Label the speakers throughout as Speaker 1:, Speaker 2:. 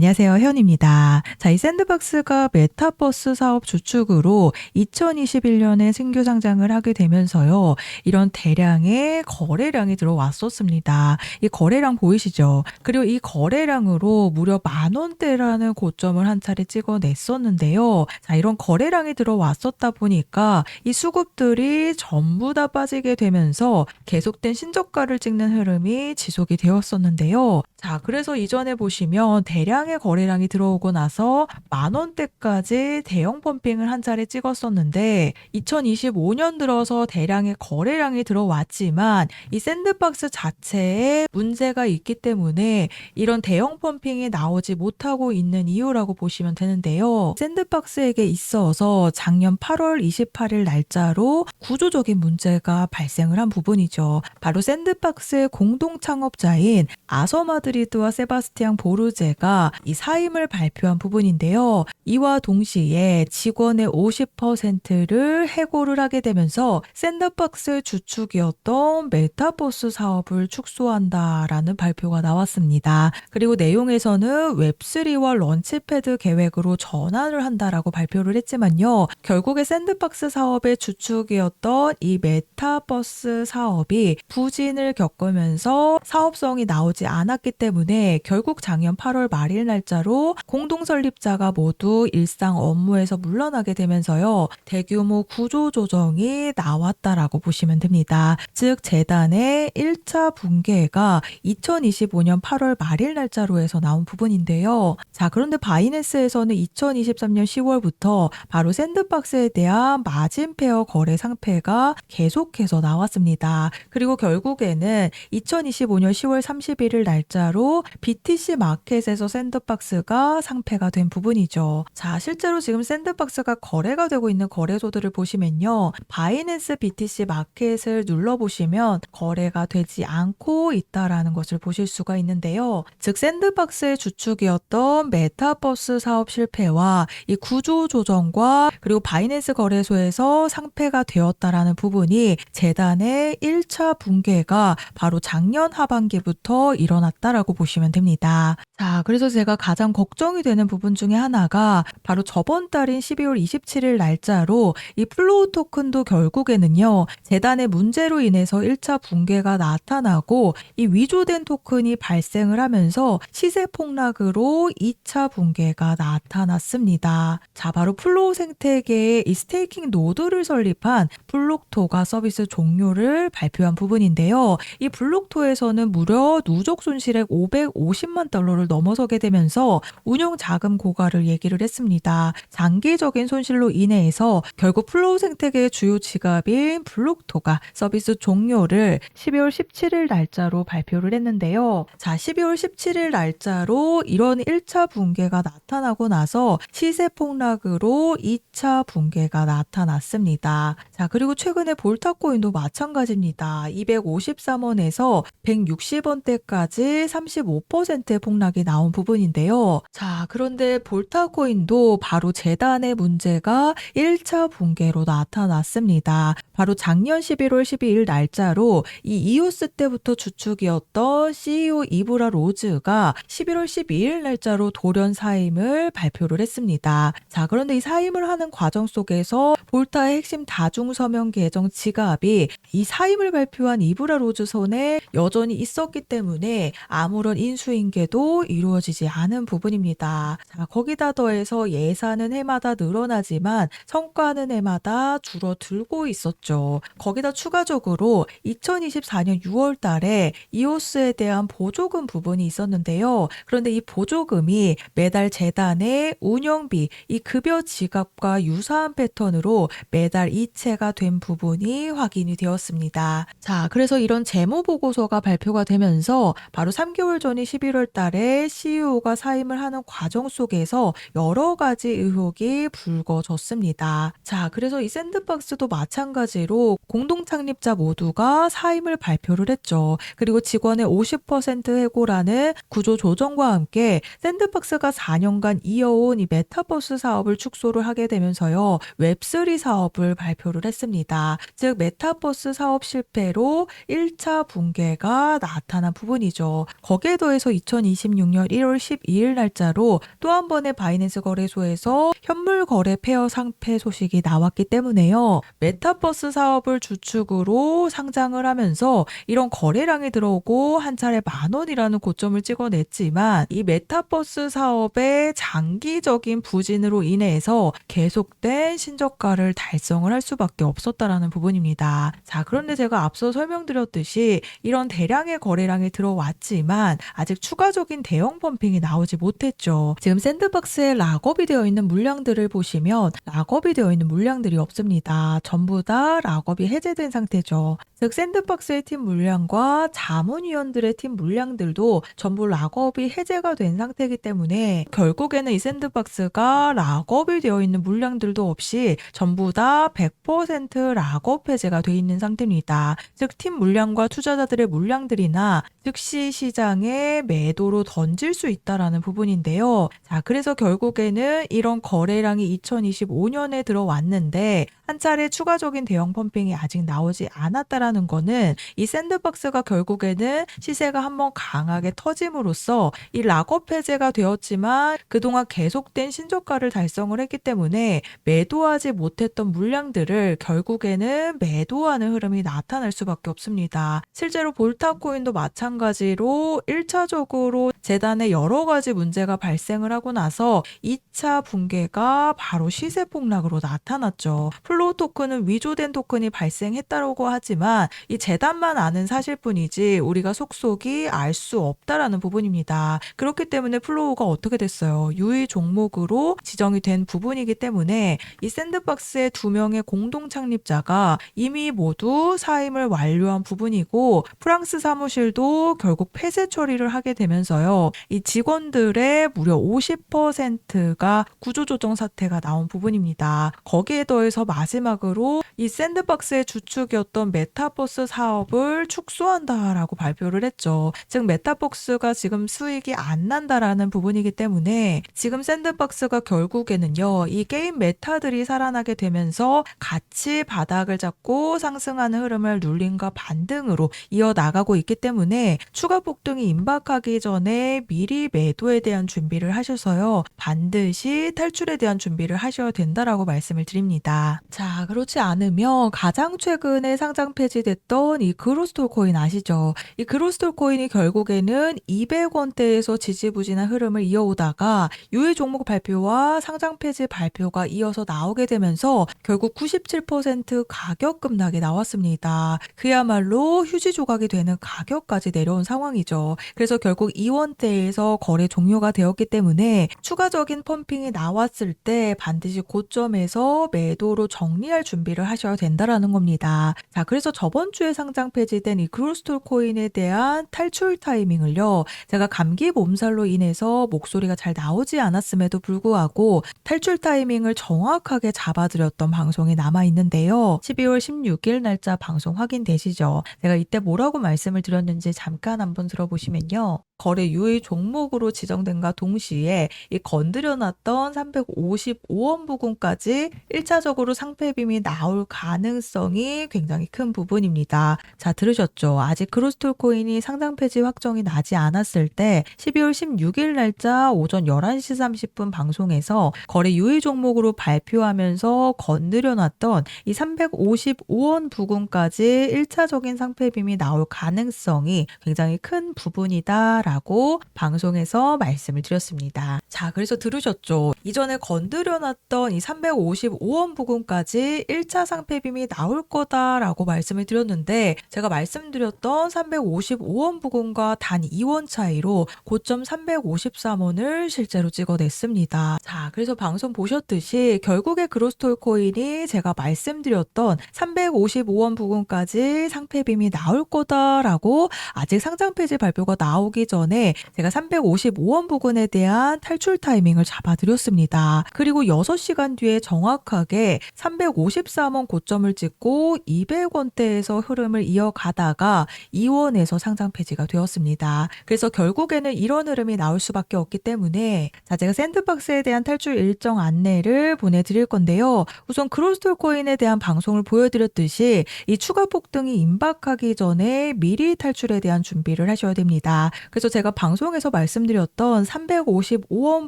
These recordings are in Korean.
Speaker 1: 안녕하세요. 혜원입니다. 자, 이 샌드박스가 메타버스 사업 주축으로 2021년에 신규 상장을 하게 되면서요. 이런 대량의 거래량이 들어왔었습니다. 이 거래량 보이시죠? 그리고 이 거래량으로 무려 10,000원대라는 고점을 한 차례 찍어냈었는데요. 자, 이런 거래량이 들어왔었다 보니까 이 수급들이 전부 다 빠지게 되면서 계속된 신저가를 찍는 흐름이 지속이 되었었는데요. 자, 그래서 이전에 보시면 대량의 거래량이 들어오고 나서 10,000원대까지 대형 펌핑을 한 차례 찍었었는데 2025년 들어서 대량의 거래량이 들어왔지만 이 샌드박스 자체에 문제가 있기 때문에 이런 대형 펌핑이 나오지 못하고 있는 이유라고 보시면 되는데요. 샌드박스에게 있어서 작년 8월 28일 날짜로 구조적인 문제가 발생을 한 부분이죠. 바로 샌드박스의 공동 창업자인 아서마드리드와 세바스티앙 보르제가 이 사임을 발표한 부분인데요. 이와 동시에 직원의 50%를 해고를 하게 되면서 샌드박스의 주축이었던 메타버스 사업을 축소한다라는 발표가 나왔습니다. 그리고 내용에서는 웹3와 런치패드 계획으로 전환을 한다라고 발표를 했지만요. 결국에 샌드박스 사업의 주축이었던 이 메타버스 사업이 부진을 겪으면서 사업성이 나오지 않았기 때문에 결국 작년 8월 말일 날짜로 공동 설립자가 모두 일상 업무에서 물러나게 되면서요. 대규모 구조 조정이 나왔다라고 보시면 됩니다. 즉 재단의 1차 붕괴가 2025년 8월 말일 날짜로 해서 나온 부분인데요. 자, 그런데 바이낸스에서는 2023년 10월부터 바로 샌드박스에 대한 마진 페어 거래 상패가 계속해서 나왔습니다. 그리고 결국에는 2025년 10월 31일 날짜로 BTC 마켓에서 샌드박스가 상패가 된 부분이죠. 자, 실제로 지금 샌드박스가 거래가 되고 있는 거래소들을 보시면요. 바이낸스 BTC 마켓을 눌러보시면 거래가 되지 않고 있다라는 것을 보실 수가 있는데요. 즉 샌드박스의 주축이었던 메타버스 사업 실패와 이 구조 조정과 그리고 바이낸스 거래소에서 상패가 되었다라는 부분이 재단의 1차 붕괴가 바로 작년 하반기부터 일어났다라고 보시면 됩니다. 자, 그래서 제가 가장 걱정이 되는 부분 중에 하나가 바로 저번 달인 12월 27일 날짜로 이 플로우 토큰도 결국에는요. 재단의 문제로 인해서 1차 붕괴가 나타나고 이 위조된 토큰이 발생을 하면서 시세 폭락으로 2차 붕괴가 나타났습니다. 자, 바로 플로우 생태계의 이 스테이킹 노드를 설립한 블록토가 서비스 종료를 발표한 부분인데요. 이 블록토에서는 무려 누적 손실액 550만 달러를 넘어서게 되면서 운용 자금 고갈을 얘기를 했습니다. 장기적인 손실로 인해서 결국 플로우 생태계의 주요 지갑인 블록토가 서비스 종료를 12월 17일 날짜로 발표를 했는데요. 자, 12월 17일 날짜로 이런 1차 붕괴가 나타나고 나서 시세 폭락으로 2차 붕괴가 나타났습니다. 자, 그리고 최근에 볼타코인도 마찬가지입니다. 253원에서 160원대까지 35%의 폭락이 나온 부분인데요. 자, 그런데 볼타코인도 바로 재단의 문제가 1차 붕괴로 나타났습니다. 바로 작년 11월 12일 날짜로 이 이오스 때부터 주축이었던 CEO 이브라 로즈가 11월 12일 날짜로 돌연 사임을 발표를 했습니다. 자, 그런데 이 사임을 하는 과정 속에서 볼타의 핵심 다중 서명 계정 지갑이 이 사임을 발표한 이브라 로즈 손에 여전히 있었기 때문에 아무런 인수인계도 이루어지지 않은 부분입니다. 자, 거기다 더해서 예산은 해마다 늘어나지만 성과는 해마다 줄어들고 있었죠. 거기다 추가적으로 2024년 6월 달에 이오스에 대한 보조금 부분이 있었는데요. 그런데 이 보조금이 매달 재단의 운영비, 이 급여 지갑과 유사한 패턴으로 매달 이체가 된 부분이 확인이 되었습니다. 자, 그래서 이런 재무 보고서가 발표가 되면서 바로 3개월 전인 11월 달에 CEO가 사임을 하는 과정 속에서 여러 가지 의혹이 불거졌습니다. 자, 그래서 이 샌드박스도 마찬가지로 공동 창립자 모두가 사임을 발표를 했죠. 그리고 직원의 50% 해고라는 구조 조정과 함께 샌드박스가 4년간 이어온 이 메타버스 사업을 축소를 하게 되면서요. 웹3 사업을 발표를 했습니다. 즉 메타버스 사업 실패로 1차 붕괴가 나타난 부분이죠. 거기에 더해서 2026년 1월 12일 날짜로 또 한 번의 바이낸스 거래소에서 현물 거래 페어 상패 소식이 나왔기 때문에요. 메타버스 사업을 주축으로 상장을 하면서 이런 거래량이 들어오고 한 차례 10,000원이라는 고점을 찍어냈지만 이 메타버스 사업의 장기적인 부진으로 인해서 계속된 신저가를 달성을 할 수밖에 없었다라는 부분입니다. 자, 그런데 제가 앞서 설명드렸듯이 이런 대량의 거래량이 들어왔지만 아직 추가적인 대형 펌핑이 나오지 못했죠. 지금 샌드박스에 락업이 되어 있는 물량들을 보시면 락업이 되어 있는 물량들이 없습니다. 전부 다 락업이 해제된 상태죠. 즉 샌드박스의 팀 물량과 자문위원들의 팀 물량들도 전부 락업이 해제가 된 상태이기 때문에 결국에는 이 샌드박스가 락업이 되어 있는 물량들도 없이 전부 다 100% 락업 해제가 돼 있는 상태입니다. 즉 팀 물량과 투자자들의 물량들이나 즉시 시장에 매도로 던질 수 있다라는 부분인데요. 자, 그래서 결국에는 이런 거래량이 2025년에 들어왔는데 한 차례 추가적인 대형 펌핑이 아직 나오지 않았다라는 거는 이 샌드박스가 결국에는 시세가 한번 강하게 터짐으로써 이 락업 해제가 되었지만 그동안 계속된 신저가를 달성을 했기 때문에 매도하지 못했던 물량들을 결국에는 매도하는 흐름이 나타날 수밖에 없습니다. 실제로 볼타코인도 마찬가지로 1차적으로 재단에 여러 가지 문제가 발생을 하고 나서 2차 붕괴가 바로 시세 폭락으로 나타났죠. 플로우 토큰은 위조된 토큰이 발생했다고 하지만 이 재단만 아는 사실뿐이지 우리가 속속이 알 수 없다라는 부분입니다. 그렇기 때문에 플로우가 어떻게 됐어요? 유의 종목으로 지정이 된 부분이기 때문에 이 샌드박스의 2명의 공동 창립자가 이미 모두 사임을 완료한 부분이고 프랑스 사무실도 결국 폐쇄 처리를 하게 되면서요. 이 직원들의 무려 50%가 구조조정 사태가 나온 부분입니다. 거기에 더해서 마지막으로 이 샌드박스의 주축이었던 메타버스 사업을 축소한다라고 발표를 했죠. 즉 메타버스가 지금 수익이 안 난다라는 부분이기 때문에 지금 샌드박스가 결국에는요. 이 게임 메타들이 살아나게 되면서 같이 바닥을 잡고 상승하는 흐름을 눌림과 반등으로 이어나가고 있기 때문에 추가 폭등이 임박하기 전에 미리 매도에 대한 준비를 하셔서요. 반드시 탈출에 대한 준비를 하셔야 된다라고 말씀을 드립니다. 자, 그렇지 않으면 가장 최근에 상장 폐지됐던 이 그로스톨 코인 아시죠? 이 그로스톨 코인이 결국에는 200원대에서 지지부진한 흐름을 이어오다가 유의 종목 발표와 상장 폐지 발표가 이어서 나오게 되면서 결국 97% 가격 급락이 나왔습니다. 그야말로 휴지 조각이 되는 가격까지 내려온 상황이죠. 그래서 결국 2원대에서 거래 종료가 되었기 때문에 추가적인 펌핑이 나왔을 때 반드시 고점에서 매도로 정리할 준비를 하셔야 된다라는 겁니다. 자, 그래서 저번 주에 상장 폐지된 이 그로스톨 코인에 대한 탈출 타이밍을요. 제가 감기 몸살로 인해서 목소리가 잘 나오지 않았음에도 불구하고 탈출 타이밍을 정확하게 잡아드렸던 방송이 남아있는데요. 12월 16일 날짜 방송 확인되시죠? 제가 이때 뭐라고 말씀을 드렸는지 잠깐 한번 들어보시면요. 거래 유의 종목으로 지정된과 동시에 이 건드려놨던 355원 부근까지 1차적으로 상패빔이 나올 가능성이 굉장히 큰 부분입니다. 자, 들으셨죠? 아직 그로스톨 코인이 상장 폐지 확정이 나지 않았을 때 12월 16일 날짜 오전 11시 30분 방송에서 거래 유의 종목으로 발표하면서 건드려놨던 이 355원 부근까지 1차적인 상패빔이 나올 가능성이 굉장히 큰 부분이다 라고 방송에서 말씀을 드렸습니다. 자, 그래서 들으셨죠? 이전에 건드려놨던 이 355원 부근까지 1차 상패빔이 나올 거다라고 말씀을 드렸는데 제가 말씀드렸던 355원 부근과 단 2원 차이로 고점 353원을 실제로 찍어냈습니다. 자, 그래서 방송 보셨듯이 결국에 그로스톨 코인이 제가 말씀드렸던 355원 부근까지 상패빔이 나올 거다라고 아직 상장 폐지 발표가 나오기 전에 제가 355원 부근에 대한 탈출 타이밍을 잡아드렸습니다. 그리고 6시간 뒤에 정확하게 353원 고점을 찍고 200원대에서 흐름을 이어가다가 2원에서 상장 폐지가 되었습니다. 그래서 결국에는 이런 흐름이 나올 수밖에 없기 때문에 자, 제가 샌드박스에 대한 탈출 일정 안내를 보내드릴 건데요. 우선 그로스톨 코인에 대한 방송을 보여드렸듯이 이 추가 폭등이 임박하기 전에 미리 탈출에 대한 준비를 하셔야 됩니다. 그래서 그래서 제가 방송에서 말씀드렸던 355원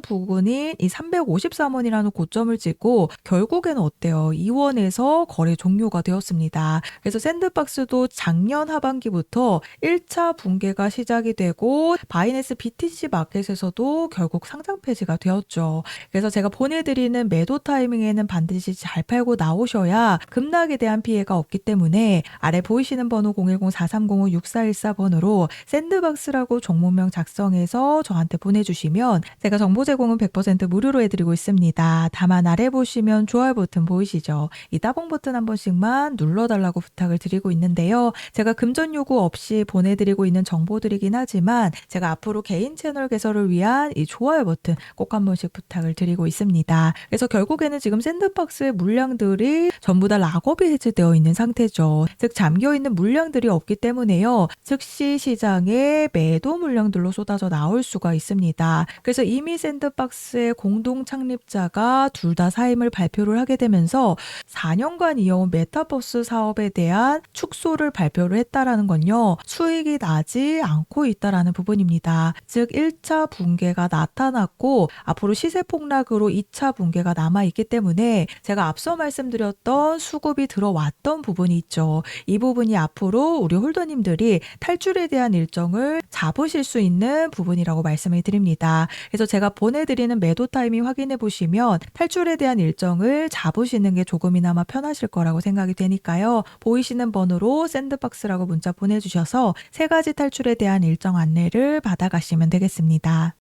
Speaker 1: 부근인 이 353원이라는 고점을 찍고 결국에는 어때요? 2원에서 거래 종료가 되었습니다. 그래서 샌드박스도 작년 하반기부터 1차 붕괴가 시작이 되고 바이낸스 BTC 마켓에서도 결국 상장 폐지가 되었죠. 그래서 제가 보내드리는 매도 타이밍에는 반드시 잘 팔고 나오셔야 급락에 대한 피해가 없기 때문에 아래 보이시는 번호 010-4305-6414번으로 샌드박스라고 종목명 작성해서 저한테 보내주시면 제가 정보 제공은 100% 무료로 해드리고 있습니다. 다만 아래 보시면 좋아요 버튼 보이시죠? 이 따봉 버튼 한 번씩만 눌러달라고 부탁을 드리고 있는데요. 제가 금전 요구 없이 보내드리고 있는 정보들이긴 하지만 제가 앞으로 개인 채널 개설을 위한 이 좋아요 버튼 꼭 한 번씩 부탁을 드리고 있습니다. 그래서 결국에는 지금 샌드박스의 물량들이 전부 다 락업이 해제되어 있는 상태죠. 즉 잠겨있는 물량들이 없기 때문에요. 즉시 시장에 매도 물량들로 쏟아져 나올 수가 있습니다. 그래서 이미 샌드박스의 공동 창립자가 둘 다 사임을 발표를 하게 되면서 4년간 이어온 메타버스 사업에 대한 축소를 발표를 했다라는 건요. 수익이 나지 않고 있다라는 부분입니다. 즉 1차 붕괴가 나타났고 앞으로 시세 폭락으로 2차 붕괴가 남아있기 때문에 제가 앞서 말씀드렸던 수급이 들어왔던 부분이 있죠. 이 부분이 앞으로 우리 홀더님들이 탈출에 대한 일정을 잡으실 수 있는 부분이라고 말씀을 드립니다. 그래서 제가 보내드리는 매도 타이밍 확인해 보시면 탈출에 대한 일정을 잡으시는 게 조금이나마 편하실 거라고 생각이 되니까요. 보이시는 번호로 샌드박스라고 문자 보내주셔서 세 가지 탈출에 대한 일정 안내를 받아가시면 되겠습니다.